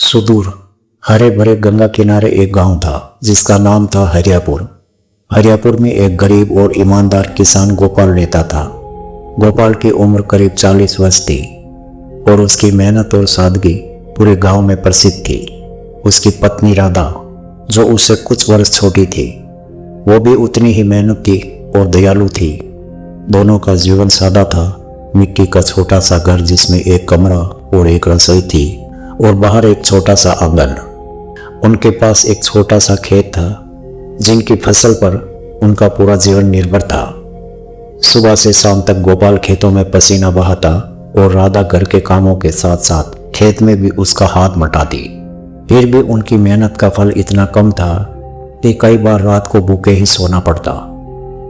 सुदूर हरे भरे गंगा किनारे एक गांव था जिसका नाम था हरियापुर। हरियापुर में एक गरीब और ईमानदार किसान गोपाल रहता था। गोपाल की उम्र करीब 40 वर्ष थी और उसकी मेहनत और सादगी पूरे गांव में प्रसिद्ध थी। उसकी पत्नी राधा, जो उससे कुछ वर्ष छोटी थी, वो भी उतनी ही मेहनती और दयालु थी। दोनों का जीवन सादा था। मिट्टी का छोटा सा घर जिसमें एक कमरा और एक रसोई थी और बाहर एक छोटा सा आंगन। उनके पास एक छोटा सा खेत था जिनकी फसल पर उनका पूरा जीवन निर्भर था। सुबह से शाम तक गोपाल खेतों में पसीना बहाता और राधा घर के कामों के साथ साथ खेत में भी उसका हाथ मटाती। फिर भी उनकी मेहनत का फल इतना कम था कि कई बार रात को भूखे ही सोना पड़ता।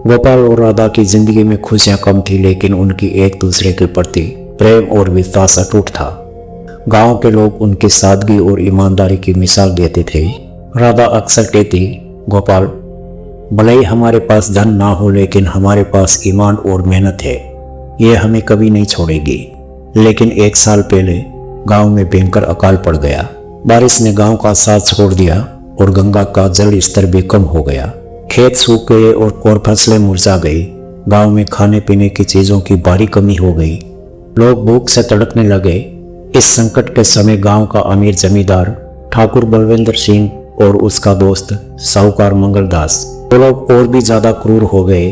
गोपाल और राधा की जिंदगी में खुशियां कम थी, लेकिन उनकी एक दूसरे के प्रति प्रेम और विश्वास अटूट था। गांव के लोग उनकी सादगी और ईमानदारी की मिसाल देते थे। राधा अक्सर कहती, गोपाल, भले ही हमारे पास धन ना हो, लेकिन हमारे पास ईमान और मेहनत है, ये हमें कभी नहीं छोड़ेगी। लेकिन एक साल पहले गांव में भयंकर अकाल पड़ गया। बारिश ने गांव का साथ छोड़ दिया और गंगा का जल स्तर भी कम हो गया। खेत सूख गए और फसलें मुरझा गई। गांव में खाने पीने की चीजों की भारी कमी हो गई। लोग भूख से तड़पने लगे। इस संकट के समय गांव का अमीर जमींदार ठाकुर बलविंदर सिंह और उसका दोस्त साहूकार मंगलदास, वो लोग और भी ज्यादा क्रूर हो गए।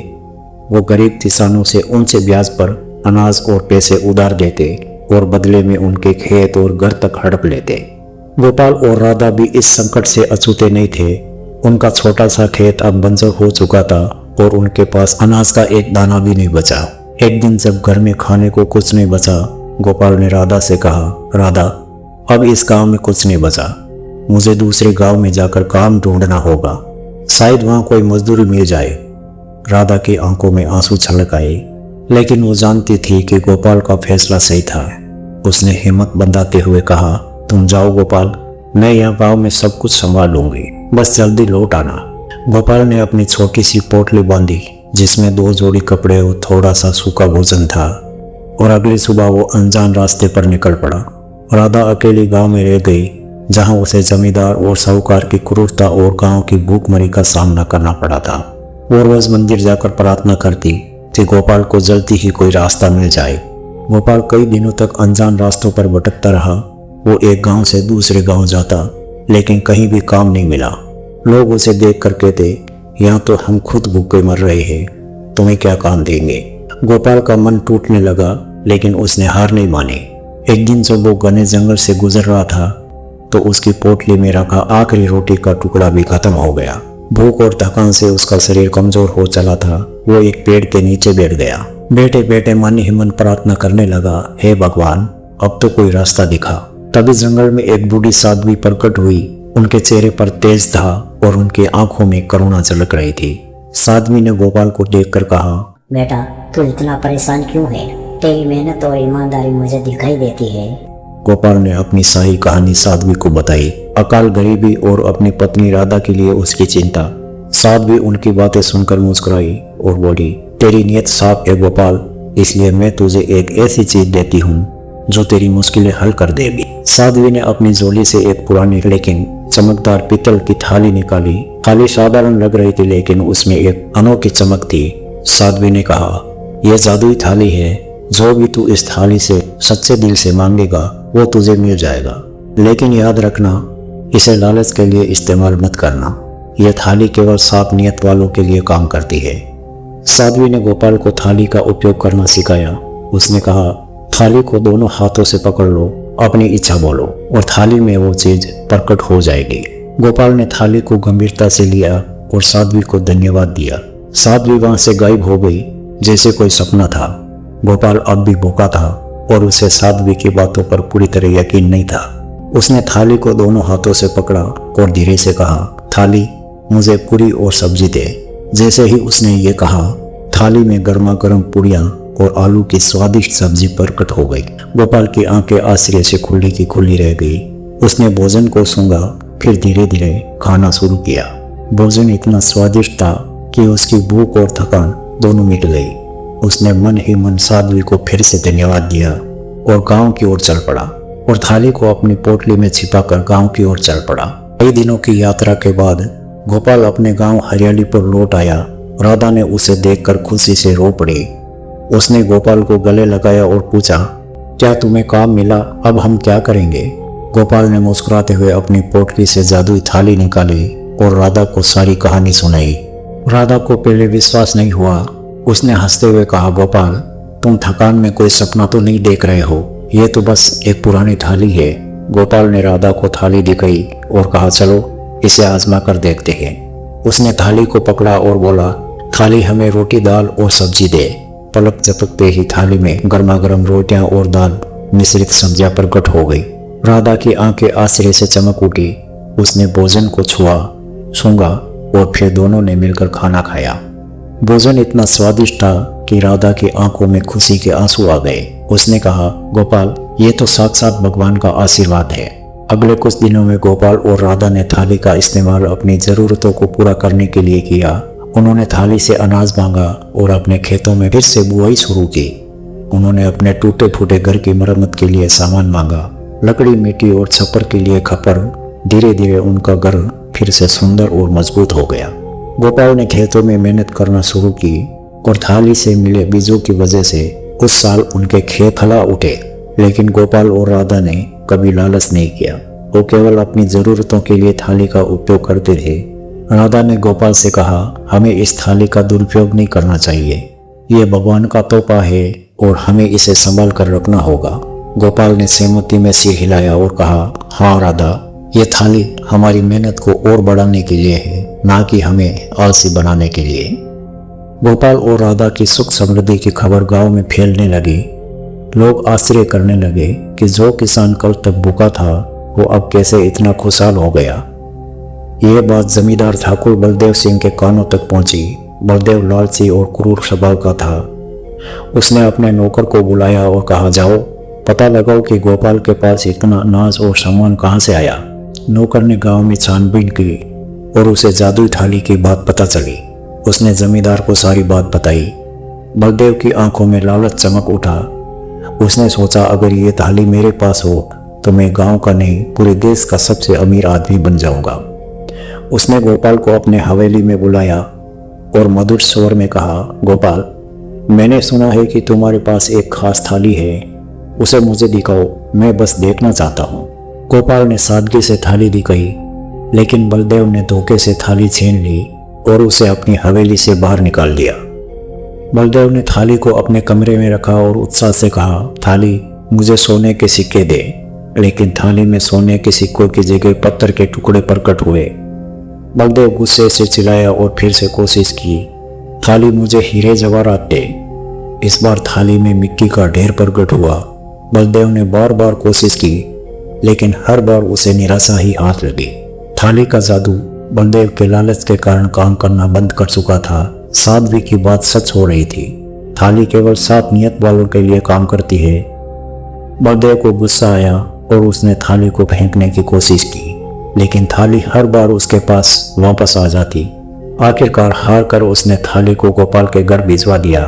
वो गरीब किसानों से ऊंचे ब्याज पर अनाज और पैसे उधार देते और बदले में उनके खेत और घर तक हड़प लेते। गोपाल और राधा भी इस संकट से अछूते नहीं थे। उनका छोटा सा खेत अब बंजर हो चुका था और उनके पास अनाज का एक दाना भी नहीं बचा। एक दिन जब घर में खाने को कुछ नहीं बचा, गोपाल ने राधा से कहा, राधा, अब इस गांव में कुछ नहीं बचा, मुझे दूसरे गांव में जाकर काम ढूंढना होगा, शायद वहां कोई मजदूरी मिल जाए। राधा की आंखों में आंसू छलक आए, लेकिन वो जानती थी कि गोपाल का फैसला सही था। उसने हिम्मत बंधाते हुए कहा, तुम जाओ गोपाल, मैं यहाँ गांव में सब कुछ संभाल लूंगी, बस जल्दी लौट आना। गोपाल ने अपनी छोटी सी पोटली बांधी जिसमें 2 जोड़ी कपड़े और थोड़ा सा सूखा भोजन था और अगली सुबह वो अनजान रास्ते पर निकल पड़ा। राधा अकेली गांव में रह गई, जहां उसे जमींदार और साहूकार की क्रूरता और गांव की भूखमरी का सामना करना पड़ा था। वो रोज मंदिर जाकर प्रार्थना करती कि गोपाल को जल्दी ही कोई रास्ता मिल जाए। गोपाल कई दिनों तक अनजान रास्तों पर भटकता रहा। वो एक गांव से दूसरे गांव जाता, लेकिन कहीं भी काम नहीं मिला। लोग उसे देखकर कहते, यहाँ तो हम खुद भूखे मर रहे हैं, तुम्हें क्या काम देंगे। गोपाल का मन टूटने लगा, लेकिन उसने हार नहीं मानी। एक दिन जब वो घने जंगल से गुजर रहा था तो उसकी पोटली में रखा आखिरी रोटी का टुकड़ा भी खत्म हो गया। भूख और थकान से उसका शरीर कमजोर हो चला था। वो एक पेड़ के नीचे बैठ गया। बैठे बैठे मन ही मन प्रार्थना करने लगा, हे भगवान, अब तो कोई रास्ता दिखा। तभी जंगल में एक बूढ़ी साध्वी प्रकट हुई। उनके चेहरे पर तेज था और उनकी आंखों में करुणा झलक रही थी। साध्वी ने गोपाल को देखकर कहा, बेटा, तू इतना परेशान क्यों है? तेरी मेहनत और ईमानदारी मुझे दिखाई देती है। गोपाल ने अपनी सारी कहानी साध्वी को बताई। अकाल, गरीबी और अपनी पत्नी राधा के लिए उसकी चिंता। साध्वी उनकी बातें सुनकर मुस्कुराई और बोली, तेरी नीयत साफ है गोपाल, इसलिए मैं तुझे एक ऐसी चीज देती हूँ जो तेरी मुश्किलें हल कर देगी। साध्वी ने अपनी झोली से एक पुरानी लेकिन चमकदार पीतल की थाली निकाली। थाली साधारण लग रही थी, लेकिन उसमें एक अनोखी चमक थी। साध्वी ने कहा, यह जादुई थाली है, जो भी तू इस थाली से सच्चे दिल से मांगेगा वो तुझे मिल जाएगा। लेकिन याद रखना, इसे लालच के लिए इस्तेमाल मत करना। यह थाली केवल साफ नियत वालों के लिए काम करती है। साध्वी ने गोपाल को थाली का उपयोग करना सिखाया। उसने कहा, थाली को दोनों हाथों से पकड़ लो, अपनी इच्छा बोलो और थाली में वो चीज प्रकट हो जाएगी। गोपाल ने थाली को गंभीरता से लिया और साध्वी को धन्यवाद दिया। साध्वी वहां से गायब हो गई जैसे कोई सपना था। गोपाल अब भी भूखा था और उसे साध्वी की बातों पर पूरी तरह यकीन नहीं था। उसने थाली को दोनों हाथों से पकड़ा और धीरे से कहा, थाली, मुझे पूरी और सब्जी दे। जैसे ही उसने ये कहा, थाली में गर्मा गर्म पूड़ियां और आलू की स्वादिष्ट सब्जी प्रकट हो गई। गोपाल की आंखें आश्चर्य से खुली की खुली रह गई। उसने भोजन को सूंघा, फिर धीरे धीरे खाना शुरू किया। भोजन इतना स्वादिष्ट था कि उसकी भूख और थकान दोनों मिट गई। उसने मन ही मन साध्वी को फिर से धन्यवाद दिया और गांव की ओर चल पड़ा। और थाली को अपनी पोटली में छिपाकर गांव की ओर चल पड़ा। कई दिनों की यात्रा के बाद गोपाल अपने गांव हरियालीपुर लौट आया। राधा ने उसे देखकर खुशी से रो पड़ी। उसने गोपाल को गले लगाया और पूछा, क्या तुम्हें काम मिला? अब हम क्या करेंगे? गोपाल ने मुस्कुराते हुए अपनी पोटली से जादुई थाली निकाली और राधा को सारी कहानी सुनाई। राधा को पहले विश्वास नहीं हुआ। उसने हंसते हुए कहा, गोपाल, तुम थकान में कोई सपना तो नहीं देख रहे हो? ये तो बस एक पुरानी थाली है। गोपाल ने राधा को थाली दिखाई और कहा, चलो इसे आजमा कर देखते हैं। उसने थाली को पकड़ा और बोला, थाली हमें रोटी, दाल और सब्जी दे। पलक झपकते ही थाली में गर्मा गर्म रोटियां और दाल मिश्रित सब्जियां प्रकट हो गई। राधा की आंखें आश्चर्य से चमक उठी। उसने भोजन को छुआ, सूंघा और फिर दोनों ने मिलकर खाना खाया। भोजन इतना स्वादिष्ट था कि राधा की आंखों में खुशी के आंसू आ गए। उसने कहा, गोपाल, ये तो साक्षात भगवान का आशीर्वाद है। अगले कुछ दिनों में गोपाल और राधा ने थाली का इस्तेमाल अपनी जरूरतों को पूरा करने के लिए किया। उन्होंने थाली से अनाज मांगा और अपने खेतों में फिर से बुआई शुरू की। उन्होंने अपने टूटे फूटे घर की मरम्मत के लिए सामान मांगा, लकड़ी, मिट्टी और छप्पर के लिए खप्पर। धीरे धीरे उनका घर फिर से सुंदर और मजबूत हो गया। गोपाल ने खेतों में मेहनत करना शुरू की और थाली से मिले बीजों की वजह से उस साल उनके खेत फला उठे। लेकिन गोपाल और राधा ने कभी लालच नहीं किया। वो केवल अपनी जरूरतों के लिए थाली का उपयोग करते थे। राधा ने गोपाल से कहा, हमें इस थाली का दुरुपयोग नहीं करना चाहिए। ये भगवान का तोहफा है और हमें इसे संभाल कर रखना होगा। गोपाल ने सहमति में सिर हिलाया और कहा, हाँ राधा, ये थाली हमारी मेहनत को और बढ़ाने के लिए है, ना कि हमें आलसी बनाने के लिए। गोपाल और राधा की सुख समृद्धि की खबर गांव में फैलने लगी। लोग आश्चर्य करने लगे कि जो किसान कल तक भूखा था वो अब कैसे इतना खुशहाल हो गया। यह बात जमींदार ठाकुर बलदेव सिंह के कानों तक पहुंची। बलदेव लालची और क्रूर स्वभाव का था। उसने अपने नौकर को बुलाया और कहा, जाओ पता लगाओ कि गोपाल के पास इतना अनाज और सामान कहाँ से आया। नौकर ने गांव में छानबीन की और उसे जादुई थाली की बात पता चली। उसने जमींदार को सारी बात बताई। बलदेव की आंखों में लालच चमक उठा। उसने सोचा, अगर ये थाली मेरे पास हो तो मैं गांव का नहीं पूरे देश का सबसे अमीर आदमी बन जाऊंगा। उसने गोपाल को अपने हवेली में बुलाया और मधुर स्वर में कहा, गोपाल, मैंने सुना है कि तुम्हारे पास एक खास थाली है, उसे मुझे दिखाओ, मैं बस देखना चाहता हूँ। गोपाल ने सादगी से थाली दिखाई, लेकिन बलदेव ने धोखे से थाली छीन ली और उसे अपनी हवेली से बाहर निकाल दिया। बलदेव ने थाली को अपने कमरे में रखा और उत्साह से कहा, थाली, मुझे सोने के सिक्के दे। लेकिन थाली में सोने के सिक्कों की जगह पत्थर के टुकड़े प्रकट हुए। बलदेव गुस्से से चिल्लाया और फिर से कोशिश की, थाली, मुझे हीरे जवाहरात दे। इस बार थाली में मिट्टी का ढेर प्रकट हुआ। बलदेव ने बार बार कोशिश की, लेकिन हर बार उसे निराशा ही हाथ लगी। थाली का जादू बलदेव के लालच के कारण काम करना बंद कर चुका था। साध्वी की बात सच हो रही थी। थाली केवल साफ नियत वालों के लिए काम करती है। बलदेव को गुस्सा आया और उसने थाली को फेंकने की कोशिश की, लेकिन थाली हर बार उसके पास वापस आ जाती। आखिरकार हार कर उसने थाली को गोपाल के घर भिजवा दिया।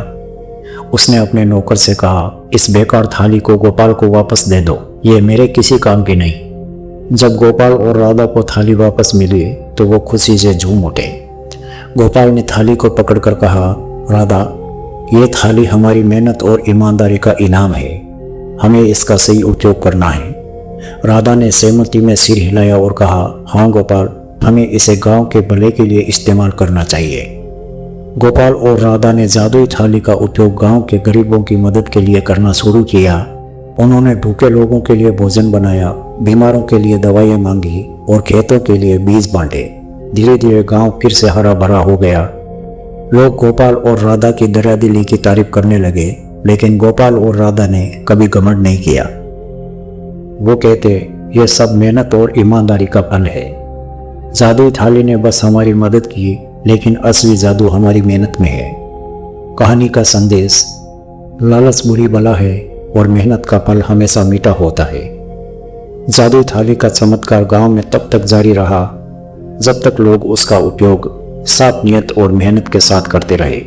उसने अपने नौकर से कहा, इस बेकार थाली को गोपाल को वापस दे दो, ये मेरे किसी काम की नहीं। जब गोपाल और राधा को थाली वापस मिली तो वो खुशी से झूम उठे। गोपाल ने थाली को पकड़कर कहा, राधा, ये थाली हमारी मेहनत और ईमानदारी का इनाम है, हमें इसका सही उपयोग करना है। राधा ने सहमति में सिर हिलाया और कहा, हाँ गोपाल, हमें इसे गांव के भले के लिए इस्तेमाल करना चाहिए। गोपाल और राधा ने जादुई थाली का उपयोग गांव के गरीबों की मदद के लिए करना शुरू किया। उन्होंने भूखे लोगों के लिए भोजन बनाया, बीमारों के लिए दवाइयाँ मांगी और खेतों के लिए बीज बांटे। धीरे धीरे गांव फिर से हरा भरा हो गया। लोग गोपाल और राधा की दरियादिली की तारीफ करने लगे, लेकिन गोपाल और राधा ने कभी घमंड नहीं किया। वो कहते, यह सब मेहनत और ईमानदारी का फल है। जादुई थाली ने बस हमारी मदद की, लेकिन असली जादू हमारी मेहनत में है। कहानी का संदेश, लालच बुरी बला है और मेहनत का फल हमेशा मीठा होता है। जादुई थाली का चमत्कार गांव में तब तक जारी रहा जब तक लोग उसका उपयोग साफ नियत और मेहनत के साथ करते रहे।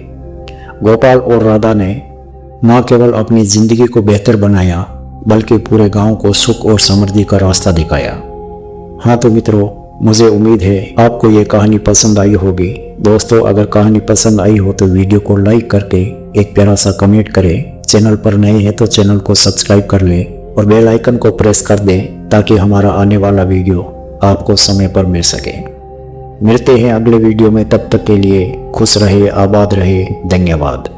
गोपाल और राधा ने न केवल अपनी जिंदगी को बेहतर बनाया, बल्कि पूरे गांव को सुख और समृद्धि का रास्ता दिखाया। हाँ तो मित्रों, मुझे उम्मीद है आपको ये कहानी पसंद आई होगी। दोस्तों, अगर कहानी पसंद आई हो तो वीडियो को लाइक करके एक प्यारा सा कमेंट करें। चैनल पर नए हैं तो चैनल को सब्सक्राइब कर लें और बेल आइकन को प्रेस कर दें ताकि हमारा आने वाला वीडियो आपको समय पर मिल सके। मिलते हैं अगले वीडियो में, तब तक के लिए खुश रहे, आबाद रहे, धन्यवाद।